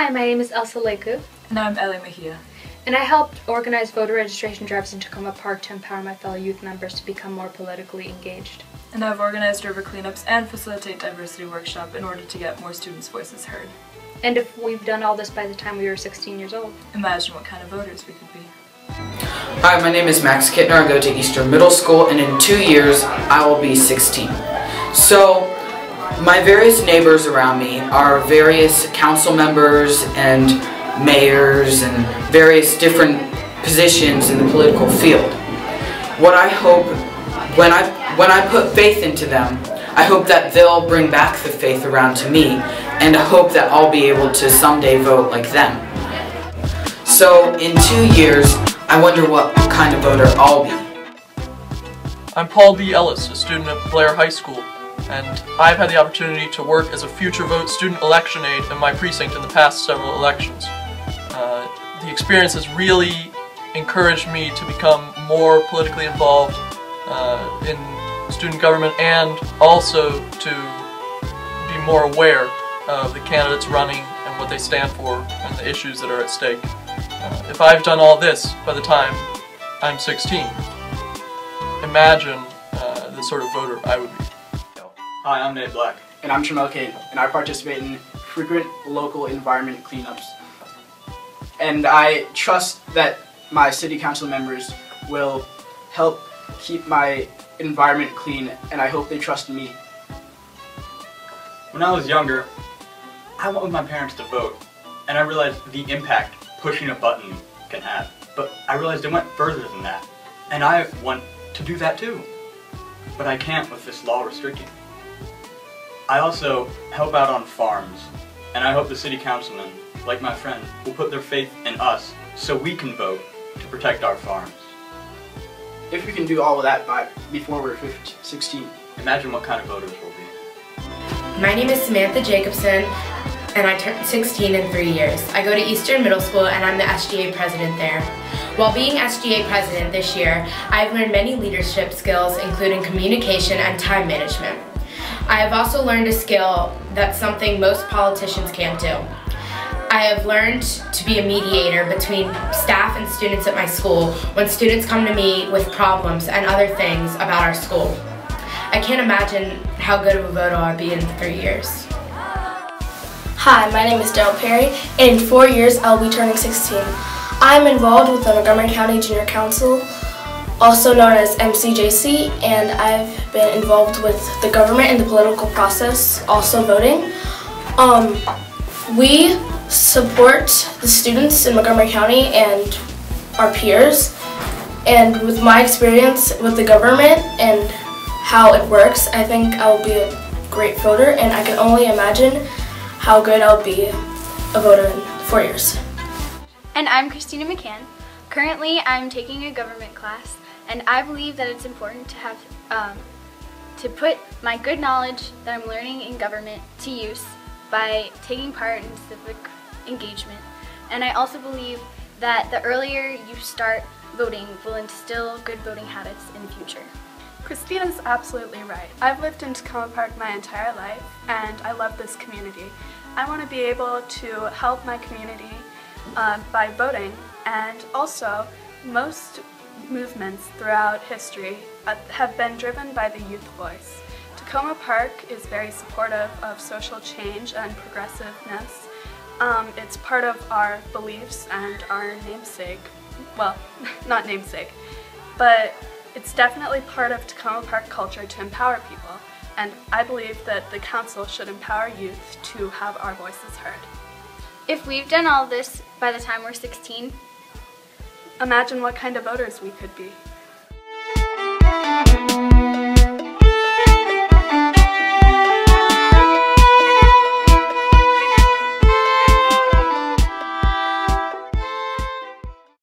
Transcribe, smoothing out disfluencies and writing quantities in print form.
Hi, my name is Elsa Leku. And I'm Ellie Mejia. And I helped organize voter registration drives in Takoma Park to empower my fellow youth members to become more politically engaged. And I've organized river cleanups and facilitate diversity workshop in order to get more students' voices heard. And if we've done all this by the time we were 16 years old. Imagine what kind of voters we could be. Hi, my name is Max Kittner. I go to Eastern Middle School, and in 2 years I will be 16. So my various neighbors around me are various council members and mayors and various different positions in the political field. What I hope, when I put faith into them, I hope that they'll bring back the faith around to me, and I hope that I'll be able to someday vote like them. So in 2 years, I wonder what kind of voter I'll be. I'm Paul B. Ellis, a student at Blair High School, and I've had the opportunity to work as a future vote student election aide in my precinct in the past several elections. The experience has really encouraged me to become more politically involved in student government, and also to be more aware of the candidates running and what they stand for and the issues that are at stake. If I've done all this by the time I'm 16, imagine the sort of voter I would be. Hi, I'm Nate Black. And I'm Tramel Kane, and I participate in frequent local environment cleanups. And I trust that my city council members will help keep my environment clean, and I hope they trust me. When I was younger, I went with my parents to vote, and I realized the impact pushing a button can have. But I realized it went further than that, and I want to do that too. But I can't with this law restricting. I also help out on farms, and I hope the city councilmen, like my friend, will put their faith in us so we can vote to protect our farms. If we can do all of that before we're 16. Imagine what kind of voters we'll be. My name is Samantha Jacobson, and I turned 16 in 3 years. I go to Eastern Middle School, and I'm the SGA president there. While being SGA president this year, I've learned many leadership skills, including communication and time management. I have also learned a skill that's something most politicians can't do. I have learned to be a mediator between staff and students at my school when students come to me with problems and other things about our school. I can't imagine how good of a voter I'll be in 3 years. Hi, my name is Daryl Perry, and in 4 years I'll be turning 16. I'm involved with the Montgomery County Junior Council, also known as MCJC, and I've been involved with the government and the political process, also voting. We support the students in Montgomery County and our peers, and with my experience with the government and how it works, I think I'll be a great voter, and I can only imagine how good I'll be a voter in 4 years. And I'm Christina McCann. Currently, I'm taking a government class, and I believe that it's important to have to put my good knowledge that I'm learning in government to use by taking part in civic engagement. And I also believe that the earlier you start voting will instill good voting habits in the future. Christina's absolutely right. I've lived in Takoma Park my entire life, and I love this community. I want to be able to help my community by voting, and also most movements throughout history have been driven by the youth voice. Takoma Park is very supportive of social change and progressiveness. It's part of our beliefs and our namesake. Well, not namesake, but it's definitely part of Takoma Park culture to empower people, and I believe that the council should empower youth to have our voices heard. If we've done all this by the time we're 16, imagine what kind of voters we could be.